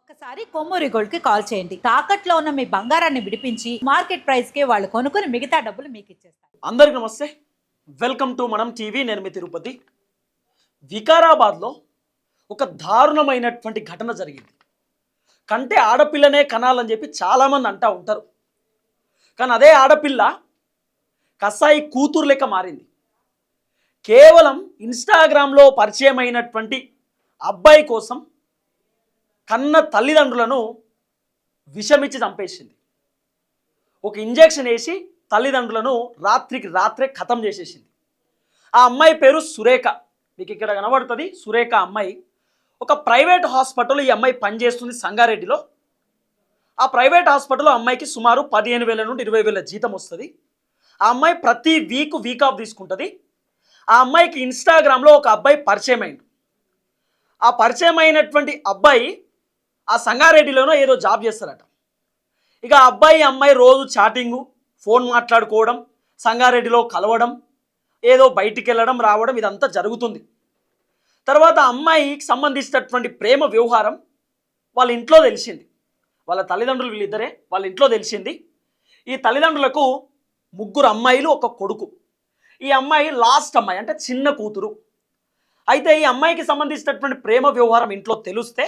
ఒక్కసారి కొమ్మూరి గోల్డ్ కి కాల్ చేయండి. తాకట్లో ఉన్న మీ బంగారాన్ని విడిపించి మార్కెట్ ప్రైస్ కి వాళ్ళు కొనుక్కుని మిగతా డబ్బులు మీకు ఇచ్చేస్తారు. అందరికి నమస్తే, వెల్కమ్ టు మనం టీవీ. నేను మీ తిరుపతి. వికారాబాద్లో ఒక దారుణమైనటువంటి ఘటన జరిగింది. కంటే ఆడపిల్లనే కనాలని చెప్పి చాలామంది అంటూ ఉంటారు. కానీ అదే ఆడపిల్ల కసాయి కూతురు లెక్క మారింది. కేవలం ఇన్స్టాగ్రామ్లో పరిచయం అయినటువంటి అబ్బాయి కోసం కన్న తల్లిదండ్రులను విషమిచ్చి చంపేసింది. ఒక ఇంజెక్షన్ వేసి తల్లిదండ్రులను రాత్రికి రాత్రే ఖతం చేసేసింది. ఆ అమ్మాయి పేరు సురేఖ. మీకు ఇక్కడ కనబడుతుంది సురేఖ అమ్మాయి. ఒక ప్రైవేట్ హాస్పిటల్ ఈ అమ్మాయి పనిచేస్తుంది సంగారెడ్డిలో. ఆ ప్రైవేట్ హాస్పిటల్లో అమ్మాయికి సుమారు 15,000 నుండి 20,000 జీతం వస్తుంది. ఆ అమ్మాయి ప్రతి వీక్ ఆఫ్ తీసుకుంటుంది. ఆ అమ్మాయికి ఇన్స్టాగ్రామ్లో ఒక అబ్బాయి పరిచయం అయింది. ఆ పరిచయం అయినటువంటి అబ్బాయి ఆ సంగారెడ్డిలోనో ఏదో జాబ్ చేస్తారట. ఇక అబ్బాయి అమ్మాయి రోజు చాటింగు, ఫోన్ మాట్లాడుకోవడం, సంగారెడ్డిలో కలవడం, ఏదో బయటికి వెళ్ళడం రావడం ఇదంతా జరుగుతుంది. తర్వాత అమ్మాయికి సంబంధించినటువంటి ప్రేమ వ్యవహారం వాళ్ళ ఇంట్లో తెలిసింది. వాళ్ళ తల్లిదండ్రులు వీళ్ళిద్దరే వాళ్ళ ఇంట్లో తెలిసింది. ఈ తల్లిదండ్రులకు 3 అమ్మాయిలు, 1 కొడుకు. ఈ అమ్మాయి లాస్ట్ అమ్మాయి, అంటే చిన్న కూతురు. అయితే ఈ అమ్మాయికి సంబంధించినటువంటి ప్రేమ వ్యవహారం ఇంట్లో తెలిస్తే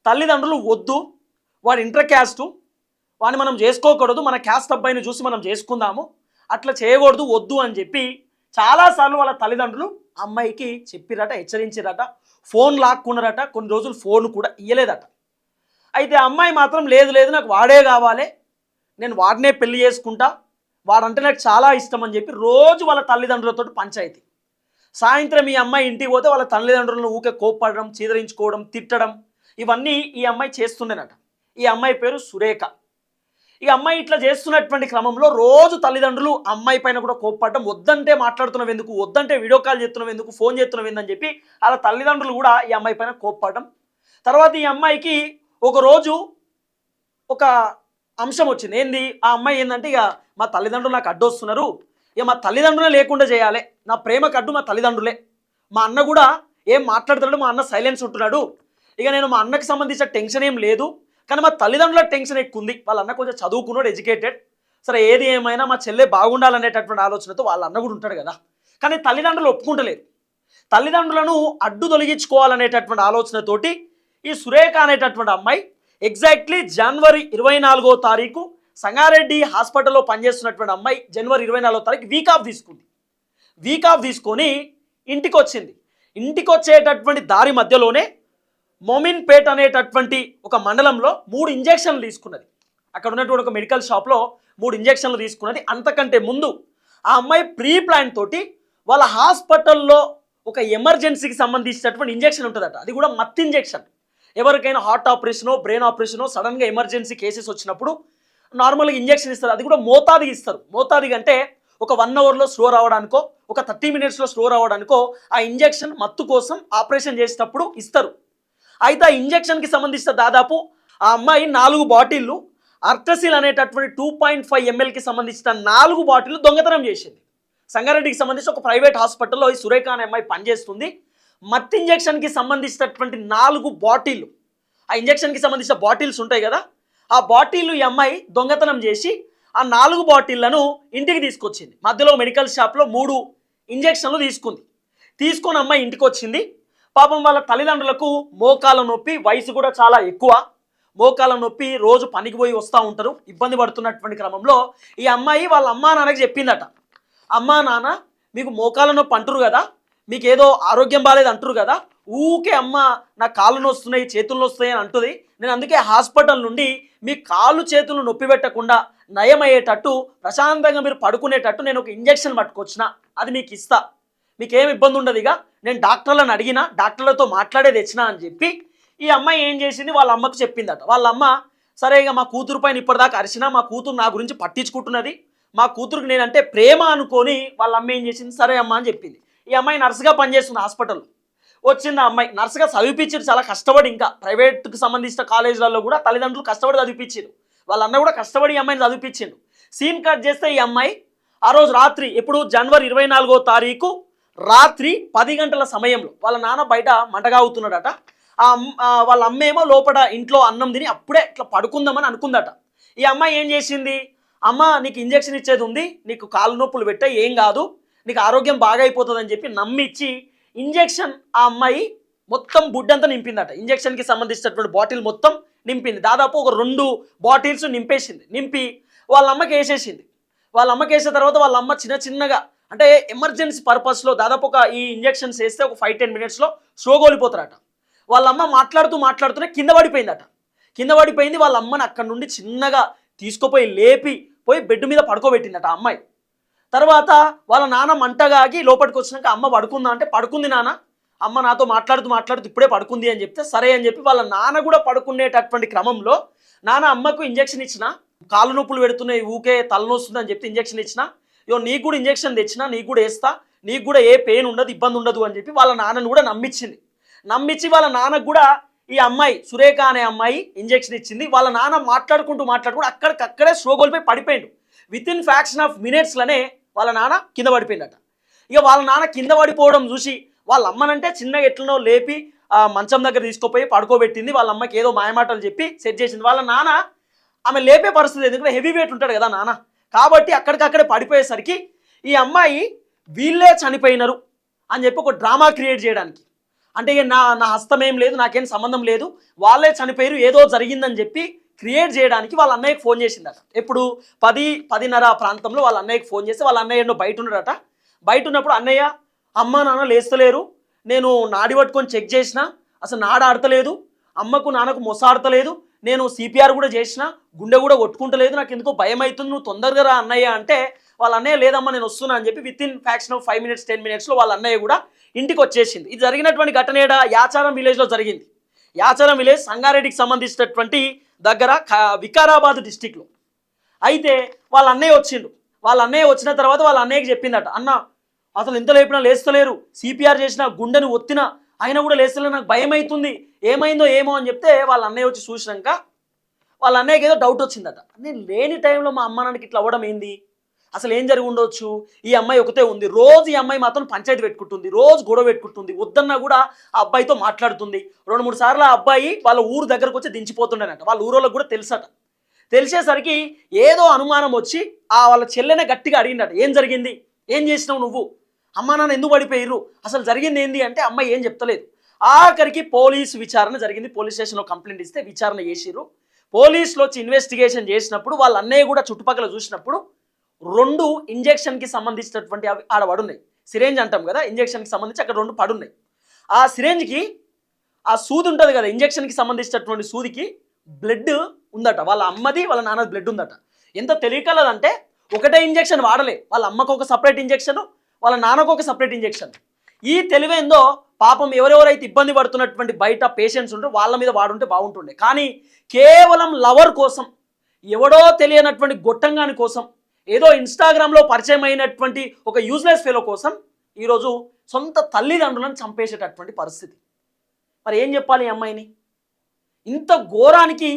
తల్లిదండ్రులు వద్దు, వాడు ఇంటర్ క్యాస్టు, వాడిని మనం చేసుకోకూడదు, మన క్యాస్ట్ అబ్బాయిని చూసి మనం చేసుకుందాము, అట్లా చేయకూడదు, వద్దు అని చెప్పి చాలాసార్లు వాళ్ళ తల్లిదండ్రులు అమ్మాయికి చెప్పిరట, హెచ్చరించారట, ఫోన్ లాక్కున్నారట, కొన్ని రోజులు ఫోన్ కూడా ఇయ్యలేదట. అయితే అమ్మాయి మాత్రం లేదు నాకు వాడే కావాలి, నేను వాడినే పెళ్లి చేసుకుంటా, వాడంటే నాకు చాలా ఇష్టం అని చెప్పి రోజు వాళ్ళ తల్లిదండ్రులతో పంచాయతీ. సాయంత్రం ఈ అమ్మాయి ఇంటికి పోతే వాళ్ళ తల్లిదండ్రులను ఊకే కోప్పడడం, చీదరించుకోవడం, తిట్టడం ఇవన్నీ ఈ అమ్మాయి చేస్తుండేనట. ఈ అమ్మాయి పేరు సురేఖ. ఈ అమ్మాయి ఇట్లా చేస్తున్నటువంటి క్రమంలో రోజు తల్లిదండ్రులు అమ్మాయి పైన కూడా కోప్పడడం, వద్దంటే మాట్లాడుతున్నావు ఎందుకు, వద్దంటే వీడియో కాల్ చేస్తున్నావు ఎందుకు, ఫోన్ చేస్తున్నావు ఏందని చెప్పి వాళ్ళ తల్లిదండ్రులు కూడా ఈ అమ్మాయి పైన కోప్పడడం. తర్వాత ఈ అమ్మాయికి ఒకరోజు ఒక అంశం వచ్చింది. ఏంది ఆ అమ్మాయి ఏంటంటే, ఇక మా తల్లిదండ్రులు నాకు అడ్డొస్తున్నారు, ఇక మా తల్లిదండ్రులే లేకుండా చేయాలి, నా ప్రేమకు అడ్డు మా తల్లిదండ్రులే, మా అన్న కూడా ఏం మాట్లాడుతున్నాడు, మా అన్న సైలెన్స్ ఉంటున్నాడు, ఇక నేను మా అన్నకి సంబంధించిన టెన్షన్ ఏం లేదు, కానీ మా తల్లిదండ్రుల టెన్షన్ ఎక్కువ ఉంది, వాళ్ళ అన్న కొంచెం చదువుకున్నాడు, ఎడ్యుకేటెడ్, సరే ఏది ఏమైనా మా చెల్లె బాగుండాలనేటటువంటి ఆలోచనతో వాళ్ళ అన్న కూడా ఉంటాడు కదా. కానీ తల్లిదండ్రులు ఒప్పుకుంటలేదు. తల్లిదండ్రులను అడ్డు తొలగించుకోవాలనేటటువంటి ఆలోచనతోటి ఈ సురేఖ అనేటటువంటి అమ్మాయి ఎగ్జాక్ట్లీ జనవరి 24వ తారీఖు సంగారెడ్డి హాస్పిటల్లో పనిచేస్తున్నటువంటి అమ్మాయి జనవరి 24వ తారీఖు వీక్ ఆఫ్ తీసుకుంది. వీక్ ఆఫ్ తీసుకొని ఇంటికి వచ్చింది. ఇంటికి వచ్చేటటువంటి దారి మధ్యలోనే మోమిన్పేట్ అనేటటువంటి ఒక మండలంలో 3 ఇంజెక్షన్లు తీసుకున్నది. అక్కడ ఉన్నటువంటి ఒక మెడికల్ షాప్లో 3 ఇంజెక్షన్లు తీసుకున్నది. అంతకంటే ముందు ఆ అమ్మాయి ప్రీ ప్లాన్ తోటి వాళ్ళ హాస్పిటల్లో ఒక ఎమర్జెన్సీకి సంబంధించినటువంటి ఇంజెక్షన్ ఉంటుందట. అది కూడా మత్తు ఇంజెక్షన్. ఎవరికైనా హార్ట్ ఆపరేషనో బ్రెయిన్ ఆపరేషనో సడన్గా ఎమర్జెన్సీ కేసెస్ వచ్చినప్పుడు నార్మల్గా ఇంజెక్షన్ ఇస్తారు. అది కూడా మోతాదిగా ఇస్తారు. మోతాదిగా అంటే ఒక 1 అవర్లో స్లో రావడానికో, ఒక 30 మినిట్స్లో స్లో రావడానికో ఆ ఇంజెక్షన్ మత్తు కోసం ఆపరేషన్ చేసేటప్పుడు ఇస్తారు. అయితే ఆ ఇంజెక్షన్కి సంబంధించిన దాదాపు ఆ అమ్మాయి 4 బాటిళ్ళు అర్టసిల్ అనేటటువంటి 2.5 mlకి సంబంధించిన 4 బాటిళ్ళు దొంగతనం చేసింది. సంగారెడ్డికి సంబంధించి ఒక ప్రైవేట్ హాస్పిటల్లో ఈ సురేఖ అనే అమ్మాయి పనిచేస్తుంది. మత్తు ఇంజెక్షన్కి సంబంధించినటువంటి 4 బాటిళ్ళు, ఆ ఇంజెక్షన్కి సంబంధించిన బాటిల్స్ ఉంటాయి కదా, ఆ బాటిళ్ళు ఈ అమ్మాయి దొంగతనం చేసి ఆ 4 బాటిళ్లను ఇంటికి తీసుకొచ్చింది. మధ్యలో మెడికల్ షాప్లో 3 ఇంజెక్షన్లు తీసుకొని అమ్మాయి ఇంటికి వచ్చింది. పాపం వాళ్ళ తల్లిదండ్రులకు మోకాల నొప్పి, వయసు కూడా చాలా ఎక్కువ, మోకాల నొప్పి, రోజు పనికి పోయి వస్తూ ఉంటారు, ఇబ్బంది పడుతున్నటువంటి క్రమంలో ఈ అమ్మాయి వాళ్ళ అమ్మా నాన్నకి చెప్పిందట, అమ్మా నాన్న మీకు మోకాల నొప్పి అంటారు కదా, మీకు ఏదో ఆరోగ్యం బాగాలేదు అంటారు కదా, ఊకే అమ్మ నా కాళ్ళు నొస్తున్నాయి, చేతులు నొస్తున్నాయి అని అంటుంది, నేను అందుకే హాస్పిటల్ నుండి మీ కాళ్ళు చేతులు నొప్పి పెట్టకుండా నయమయ్యేటట్టు ప్రశాంతంగా మీరు పడుకునేటట్టు నేను ఒక ఇంజెక్షన్ పట్టుకొచ్చిన, అది మీకు ఇస్తా, మీకేం ఇబ్బంది ఉండదు, ఇక నేను డాక్టర్లను అడిగినా, డాక్టర్లతో మాట్లాడే తెచ్చినా అని చెప్పి ఈ అమ్మాయి ఏం చేసింది వాళ్ళ అమ్మకు చెప్పిందట. వాళ్ళ అమ్మ సరే ఇక మా కూతురు పైన ఇప్పటిదాకా అరిచినా, మా కూతురు నా గురించి పట్టించుకుంటున్నది, మా కూతురుకి నేనంటే ప్రేమ అనుకొని వాళ్ళ అమ్మ ఏం చేసింది, సరే అమ్మ అని చెప్పింది. ఈ అమ్మాయి నర్సుగా పనిచేస్తుంది హాస్పిటల్లో. వచ్చింది ఆ అమ్మాయి, నర్సుగా చదివిపించారు చాలా కష్టపడి, ఇంకా ప్రైవేట్కి సంబంధించిన కాలేజీలలో కూడా తల్లిదండ్రులు కష్టపడి చదివిపించారు, వాళ్ళ అన్న కూడా కష్టపడి ఈ అమ్మాయిని చదివిపించిండు. సీన్ కట్ చేస్తే ఈ అమ్మాయి ఆ రోజు రాత్రి, ఎప్పుడు జనవరి 24వ తారీఖు రాత్రి 10 గంటల సమయంలో వాళ్ళ నాన్న బయట మంటగా అవుతున్నాడట. వాళ్ళ అమ్మేమో లోపల ఇంట్లో అన్నం తిని అప్పుడే ఇట్లా పడుకుందామని అనుకుందట. ఈ అమ్మాయి ఏం చేసింది, అమ్మ నీకు ఇంజెక్షన్ ఇచ్చేది ఉంది, నీకు కాళ్ళు నొప్పులు పెట్టే ఏం కాదు, నీకు ఆరోగ్యం బాగా అయిపోతుంది అని చెప్పి నమ్మిచ్చి ఇంజెక్షన్ ఆ అమ్మాయి మొత్తం బుడ్డంతా నింపిందట. ఇంజెక్షన్కి సంబంధించినటువంటి బాటిల్ మొత్తం నింపింది. దాదాపు ఒక 2 బాటిల్స్ నింపేసింది. నింపి వాళ్ళ అమ్మకి వేసేసింది. వాళ్ళ అమ్మకి వేసిన తర్వాత వాళ్ళ అమ్మ చిన్నగా అంటే ఎమర్జెన్సీ పర్పస్లో దాదాపు ఈ ఇంజెక్షన్స్ వేస్తే ఒక 5-10 మినిట్స్లో స్లోగోలిపోతారట. వాళ్ళ అమ్మ మాట్లాడుతూనే కింద పడిపోయిందట. కింద పడిపోయింది. వాళ్ళ అమ్మని అక్కడి నుండి చిన్నగా తీసుకుపోయి లేపి పోయి బెడ్ మీద పడుకోబెట్టిందట ఆ అమ్మాయి. తర్వాత వాళ్ళ నాన్న మంటగాగి లోపలికి వచ్చినాక అమ్మ పడుకుందా అంటే పడుకుంది నాన్న, అమ్మ నాతో మాట్లాడుతూ ఇప్పుడే పడుకుంది అని చెప్తే సరే అని చెప్పి వాళ్ళ నాన్న కూడా పడుకునేటటువంటి క్రమంలో నాన్న అమ్మకు ఇంజెక్షన్ ఇచ్చిన, కాళ్ళు నొప్పులు పెడుతున్నాయి ఊకే తలనొస్తుంది అని చెప్పి ఇంజెక్షన్ ఇచ్చిన, నీకు కూడా ఇంజెక్షన్ తెచ్చినా నీకు కూడా వేస్తా, నీకు కూడా ఏ పెయిన్ ఉండదు ఇబ్బంది ఉండదు అని చెప్పి వాళ్ళ నాన్నను కూడా నమ్మించి వాళ్ళ నాన్నకు కూడా ఈ అమ్మాయి సురేఖ అనే అమ్మాయి ఇంజెక్షన్ ఇచ్చింది. వాళ్ళ నాన్న మాట్లాడుకుంటూ అక్కడికక్కడే స్లోగోలిపోయి పడిపోయిండు. వితిన్ ఫ్యాక్షన్ ఆఫ్ మినిట్స్లోనే వాళ్ళ నాన్న కింద పడిపోయిందట. ఇక వాళ్ళ నాన్న కింద పడిపోవడం చూసి వాళ్ళ అమ్మనంటే చిన్నగా ఎట్లనో లేపి మంచం దగ్గర తీసుకుపోయి పడుకోబెట్టింది. వాళ్ళ అమ్మకి ఏదో మాయమాటలు చెప్పి సెట్ చేసింది. వాళ్ళ నాన్న ఆమె లేపే పరిస్థితి, ఎందుకంటే హెవీ వెయిట్ ఉంటాడు కదా నాన్న, కాబట్టి అక్కడికక్కడే పడిపోయేసరికి ఈ అమ్మాయి వీళ్ళే చనిపోయినారు అని చెప్పి ఒక డ్రామా క్రియేట్ చేయడానికి, అంటే నా హస్తం ఏం లేదు, నాకేం సంబంధం లేదు, వాళ్ళే చనిపోయారు ఏదో జరిగిందని చెప్పి క్రియేట్ చేయడానికి వాళ్ళ అన్నయ్యకి ఫోన్ చేసిందట. ఎప్పుడు 10-10:30 ప్రాంతంలో వాళ్ళ అన్నయ్యకి ఫోన్ చేసి వాళ్ళ అన్నయ్య ఎన్నో బయట ఉన్నాడట. బయట ఉన్నప్పుడు అన్నయ్య అమ్మ నాన్న లేస్తలేరు, నేను నాడి పట్టుకొని చెక్ చేసిన అసలు నాడ ఆడతలేదు, అమ్మకు నాన్నకు మొస ఆడతలేదు, నేను సిపిఆర్ కూడా చేసిన గుండె కూడా కొట్టుకుంటలేదు, నాకు ఎందుకో భయం అవుతుంది, నువ్వు తొందరగా రా అన్నయ్య అంటే వాళ్ళ అన్నయ్య లేదమ్మా నేను వస్తున్నా అని చెప్పి వితిన్ ఫ్యాక్షన్ ఆఫ్ 5-10 మినిట్స్లో వాళ్ళ అన్నయ్య కూడా ఇంటికి వచ్చేసింది. ఇది జరిగినటువంటి ఘటన ఏడా యాచారం విలేజ్లో జరిగింది. యాచారం విలేజ్ సంగారెడ్డికి సంబంధించినటువంటి దగ్గర వికారాబాద్ డిస్టిక్లో. అయితే వాళ్ళ అన్నయ్య వచ్చిండు. వాళ్ళ అన్నయ్య వచ్చిన తర్వాత వాళ్ళ అన్నయ్యకి చెప్పిందట, అన్న అసలు ఎంత లేపినా లేస్తలేరు, సిపిఆర్ చేసిన గుండెని ఒత్తినా అయినా కూడా లేస్తలేరు, నాకు భయం అవుతుంది, ఏమైందో ఏమో అని చెప్తే వాళ్ళ అన్నయ్య వచ్చి చూసినాక వాళ్ళ అన్నయ్యకి ఏదో డౌట్ వచ్చిందట. నేను లేని టైంలో మా అమ్మ నాన్నకి ఇట్లా అవ్వడం ఏంది, అసలు ఏం జరిగి ఉండొచ్చు, ఈ అమ్మాయి ఒకతే ఉంది, రోజు ఈ అమ్మాయి మాత్రం పంచాయతీ పెట్టుకుంటుంది, రోజు గొడవ పెట్టుకుంటుంది, వద్దన్నా కూడా ఆ అబ్బాయితో మాట్లాడుతుంది, 2-3 సార్లు ఆ అబ్బాయి వాళ్ళ ఊరు దగ్గరకు వచ్చి దించిపోతుండేనట. వాళ్ళ ఊరోళ్ళకి కూడా తెలుసట. తెలిసేసరికి ఏదో అనుమానం వచ్చి వాళ్ళ చెల్లెనే గట్టిగా అడిగిందట, ఏం జరిగింది, ఏం చేసినావు నువ్వు, అమ్మా నాన్న ఎందుకు పడిపోయారు, అసలు జరిగింది ఏంది అంటే అమ్మాయి ఏం చెప్తలేదు. ఆఖరికి పోలీసు విచారణ జరిగింది. పోలీస్ స్టేషన్లో కంప్లైంట్ ఇస్తే విచారణ చేసిర్రు. పోలీసులు వచ్చి ఇన్వెస్టిగేషన్ చేసినప్పుడు వాళ్ళ అన్నయ్య కూడా చుట్టుపక్కల చూసినప్పుడు 2 ఇంజెక్షన్కి సంబంధించినటువంటి అవి ఆడ పడున్నాయి. సిరేంజ్ అంటాం కదా, ఇంజెక్షన్కి సంబంధించి అక్కడ 2 పడున్నాయి. ఆ సిరేంజ్కి ఆ సూది ఉంటుంది కదా, ఇంజెక్షన్కి సంబంధించినటువంటి సూదికి బ్లడ్ ఉందట. వాళ్ళ అమ్మది వాళ్ళ నాన్నది బ్లడ్ ఉందట. ఎంత తెలియకలదంటే ఒకటే ఇంజెక్షన్ వాడలే, వాళ్ళ అమ్మకు ఒక సపరేట్ ఇంజెక్షన్, వాళ్ళ నాన్నకు ఒక సపరేట్ ఇంజెక్షన్. ఈ తెలివేందో పాపం ఎవరెవరైతే ఇబ్బంది పడుతున్నటువంటి బయట పేషెంట్స్ ఉంటే వాళ్ళ మీద వాడుంటే బాగుంటుండే. కానీ కేవలం లవర్ కోసం, ఎవడో తెలియనటువంటి గొట్టంగాని కోసం, ఏదో ఇన్స్టాగ్రామ్లో పరిచయం అయినటువంటి ఒక యూజ్లెస్ ఫెలో కోసం ఈరోజు సొంత తల్లిదండ్రులను చంపేసేటటువంటి పరిస్థితి. మరి ఏం చెప్పాలి ఈ అమ్మాయిని, ఇంత ఘోరానికి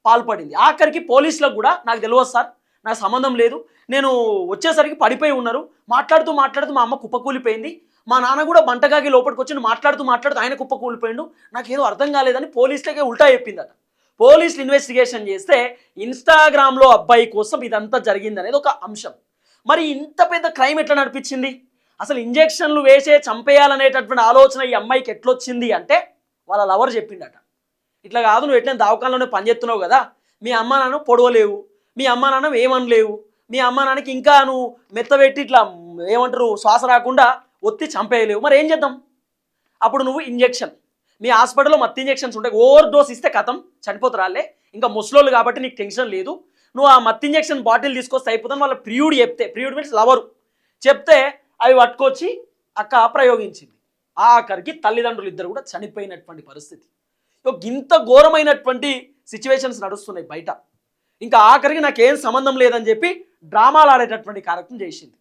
పాల్పడింది. ఆఖరికి పోలీసులకు కూడా నాకు తెలియదు సార్, నాకు సంబంధం లేదు, నేను వచ్చేసరికి పడిపోయి ఉన్నారు, మాట్లాడుతూ మా అమ్మ కుప్పకూలిపోయింది, మా నాన్న కూడా బంటగాగి లోపలికి వచ్చి మాట్లాడుతూ ఆయన కుప్పకూలిపోయిండు, నాకు ఏదో అర్థం కాలేదని పోలీసులకే ఉల్టా చెప్పిందట. పోలీసులు ఇన్వెస్టిగేషన్ చేస్తే ఇన్స్టాగ్రామ్లో అబ్బాయి కోసం ఇదంతా జరిగింది అనేది ఒక అంశం. మరి ఇంత పెద్ద క్రైమ్ ఎట్లా నడిపించింది, అసలు ఇంజెక్షన్లు వేసే చంపేయాలనేటటువంటి ఆలోచన ఈ అమ్మాయికి ఎట్లొచ్చింది అంటే వాళ్ళ లవర్ చెప్పిండట. ఇట్లా కాదు, నువ్వు ఎట్లయినా దవాఖానలోనే పనిచేస్తున్నావు కదా, మీ అమ్మ నాన్న పొడవలేవు, మీ అమ్మ నాన్న ఏమనలేవు, మీ అమ్మ నాన్నకి ఇంకా నువ్వు మెత్తబెట్టి ఇట్లా ఏమంటారు శ్వాస రాకుండా ఒత్తి చంపేయలేవు, మరి ఏం చేద్దాం, అప్పుడు నువ్వు ఇంజెక్షన్, మీ హాస్పిటల్లో మత్తు ఇంజెక్షన్స్ ఉంటాయి, ఓవర్ డోస్ ఇస్తే కథం చనిపోతారాలే, ఇంకా ముసలోళ్ళు కాబట్టి నీకు టెన్షన్ లేదు, నువ్వు ఆ మత్తు ఇంజెక్షన్ బాటిల్ తీసుకొస్తే అయిపోతాను వాళ్ళ ప్రియుడు చెప్తే, ప్రియుడు మీన్స్ లవరు చెప్తే అవి పట్టుకొచ్చి అక్క ప్రయోగించింది. ఆఖరికి తల్లిదండ్రులు ఇద్దరు కూడా చనిపోయినటువంటి పరిస్థితి. ఇంత ఘోరమైనటువంటి సిచ్యువేషన్స్ నడుస్తున్నాయి బయట. ఇంకా ఆఖరికి నాకేం సంబంధం లేదని చెప్పి డ్రామాలు ఆడేటటువంటి కార్యక్రమం చేసింది.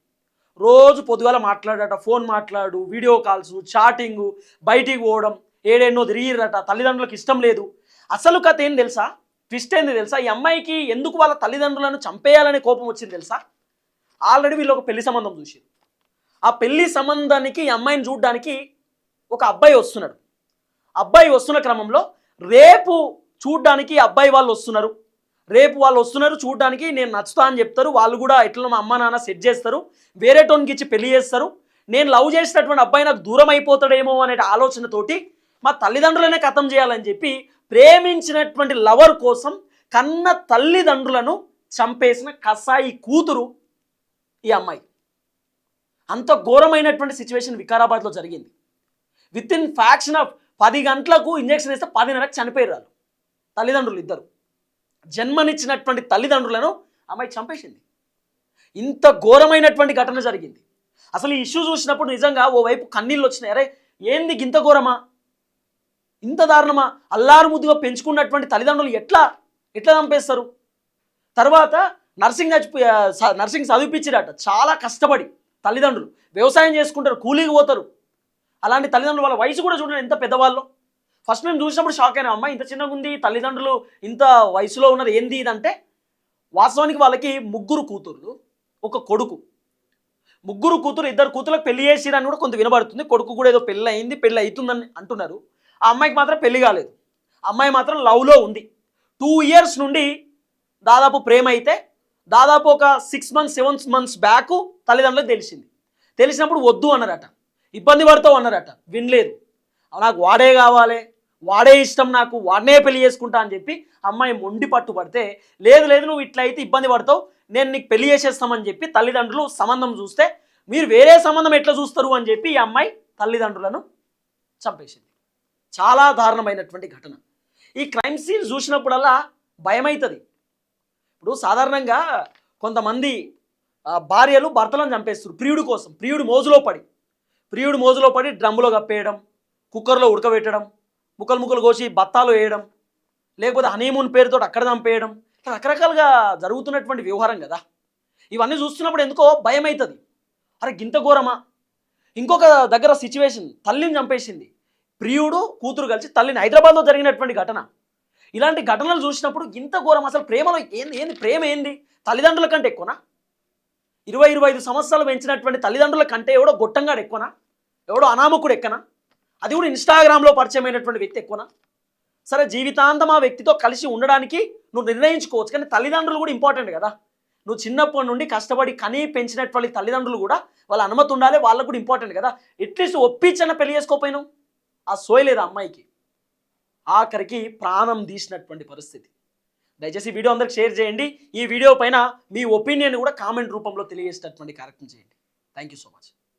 రోజు పొద్దుగాల మాట్లాడట, ఫోన్ మాట్లాడు, వీడియో కాల్స్, చాటింగు, బయటికి పోవడం, ఏడెన్నో తిరిగిరట, తల్లిదండ్రులకు ఇష్టం లేదు. అసలు కథ ఏం తెలుసా, ట్విస్ట్ ఏంది తెలుసా, ఈ అమ్మాయికి ఎందుకు వాళ్ళ తల్లిదండ్రులను చంపేయాలనే కోపం వచ్చింది తెలుసా. ఆల్రెడీ వీళ్ళు ఒక పెళ్లి సంబంధం చూసి, ఆ పెళ్లి సంబంధానికి ఈ అమ్మాయిని చూడడానికి ఒక అబ్బాయి వస్తున్నాడు. అబ్బాయి వస్తున్న క్రమంలో రేపు చూడ్డానికి అబ్బాయి వాళ్ళు వస్తున్నారు, చూడ్డానికి నేను నచ్చుతా అని చెప్తారు. వాళ్ళు కూడా ఎట్లా మా అమ్మ నాన్న సెట్ చేస్తారు, వేరే టోన్కి ఇచ్చి పెళ్లి చేస్తారు. నేను లవ్ చేసినటువంటి అబ్బాయి నాకు దూరం అయిపోతాడేమో అనే ఆలోచనతోటి మా తల్లిదండ్రులనే ఖతం చేయాలని చెప్పి ప్రేమించినటువంటి లవర్ కోసం కన్న తల్లిదండ్రులను చంపేసిన కసాయి కూతురు ఈ అమ్మాయి. అంత ఘోరమైనటువంటి సిచ్యువేషన్ వికారాబాద్లో జరిగింది. విత్ ఇన్ ఫ్యాక్షన్ ఆఫ్ 10 గంటలకు ఇంజెక్షన్ వేస్తే 10:30కు చనిపోయారు వాళ్ళు. తల్లిదండ్రులు ఇద్దరు జన్మనిచ్చినటువంటి తల్లిదండ్రులను అమ్మాయి చంపేసింది. ఇంత ఘోరమైనటువంటి ఘటన జరిగింది. అసలు ఈ ఇష్యూ చూసినప్పుడు నిజంగా ఓవైపు కన్నీళ్ళు వచ్చినాయి. అరే ఏంది ఇంత ఘోరమా, ఇంత దారుణమా, అల్లారు ముద్దుగా పెంచుకున్నటువంటి తల్లిదండ్రులు ఎట్లా చంపేస్తారు. తర్వాత నర్సింగ్ చదివిపించారట చాలా కష్టపడి. తల్లిదండ్రులు వ్యవసాయం చేసుకుంటారు, కూలీకి పోతారు. అలాంటి తల్లిదండ్రులు వాళ్ళ వయసు కూడా చూడండి ఎంత పెద్దవాళ్ళు. ఫస్ట్ మేము చూసినప్పుడు షాక్ అయినా, అమ్మాయి ఇంత చిన్నగా ఉంది, తల్లిదండ్రులు ఇంత వయసులో ఉన్నారు, ఏంది ఇదంటే. వాస్తవానికి వాళ్ళకి 3 కూతుర్లు, 1 కొడుకు. 3 కూతురు, 2 కూతుర్లకు పెళ్లి చేసిరని కూడా కొంత వినబడుతుంది. కొడుకు కూడా ఏదో పెళ్ళి అయింది, పెళ్ళి అవుతుందని అంటున్నారు. ఆ అమ్మాయికి మాత్రం పెళ్లి కాలేదు. అమ్మాయి మాత్రం లవ్లో ఉంది. 2 years నుండి దాదాపు ప్రేమ అయితే దాదాపు ఒక 6 months 7 months బ్యాక్ తల్లిదండ్రులకు తెలిసినప్పుడు వద్దు అన్నారట, ఇబ్బంది పడతావు అన్నారట. వినలేదు. నాకు వాడే కావాలి, వాడే ఇష్టం, నాకు వాడినే పెళ్లి చేసుకుంటా అని చెప్పి అమ్మాయి మొండి పట్టుబడితే, లేదు నువ్వు ఇట్లా అయితే ఇబ్బంది పడతావు, నేను నీకు పెళ్లి చేసేస్తామని చెప్పి తల్లిదండ్రులు సంబంధం చూస్తే, మీరు వేరే సంబంధం ఎట్లా చూస్తారు అని చెప్పి ఈ అమ్మాయి తల్లిదండ్రులను చంపేసింది. చాలా దారుణమైనటువంటి ఘటన. ఈ క్రైమ్ సీన్ చూసినప్పుడల్లా భయమవుతుంది. ఇప్పుడు సాధారణంగా కొంతమంది భార్యలు భర్తలను చంపేస్తారు ప్రియుడి కోసం. ప్రియుడు మోజులో పడి డ్రమ్ములో కప్పేయడం, కుక్కర్లో ఉడకబెట్టడం, ముక్కలు కోసి బత్తాలు వేయడం, లేకపోతే హనీమూన్ పేరుతో అక్కడ చంపేయడం, ఇట్లా రకరకాలుగా జరుగుతున్నటువంటి వ్యవహారం కదా. ఇవన్నీ చూస్తున్నప్పుడు ఎందుకో భయం అవుతుంది. అరే గింత ఘోరమా. ఇంకొక దగ్గర సిచ్యువేషన్, తల్లిని చంపేసింది. ప్రియుడు కూతురు కలిసి తల్లిని, హైదరాబాద్లో జరిగినటువంటి ఘటన. ఇలాంటి ఘటనలు చూసినప్పుడు ఇంత ఘోరం. అసలు ప్రేమలో ఏంది ప్రేమ ఏంది? తల్లిదండ్రుల కంటే ఎక్కువనా? 20-25 సంవత్సరాలు పెంచినటువంటి తల్లిదండ్రుల కంటే ఎవడో గొట్టంగాడు ఎక్కువనా? ఎవడో అనామకుడు ఎక్కనా? అది కూడా ఇన్స్టాగ్రామ్లో పరిచయమైనటువంటి వ్యక్తి ఎక్కువనా? సరే జీవితాంతం ఆ వ్యక్తితో కలిసి ఉండడానికి నువ్వు నిర్ణయించుకోవచ్చు, కానీ తల్లిదండ్రులు కూడా ఇంపార్టెంట్ కదా. నువ్వు చిన్నప్పటి నుండి కష్టపడి కనీ పెంచినటువంటి తల్లిదండ్రులు కూడా వాళ్ళ అనుమతి ఉండాలి, వాళ్ళకు కూడా ఇంపార్టెంట్ కదా. అట్లీస్ట్ ఒప్పించన్న పెళ్లి చేసుకోపోయినావు. ఆ సోయలేదు అమ్మాయికి, ఆఖరికి ప్రాణం తీసినటువంటి పరిస్థితి. దయచేసి వీడియో అందరికి షేర్ చేయండి. ఈ వీడియో పైన మీ ఒపీనియన్ కూడా కామెంట్ రూపంలో తెలియజేసేటటువంటి కార్యక్రమం చేయండి. Thank you so much.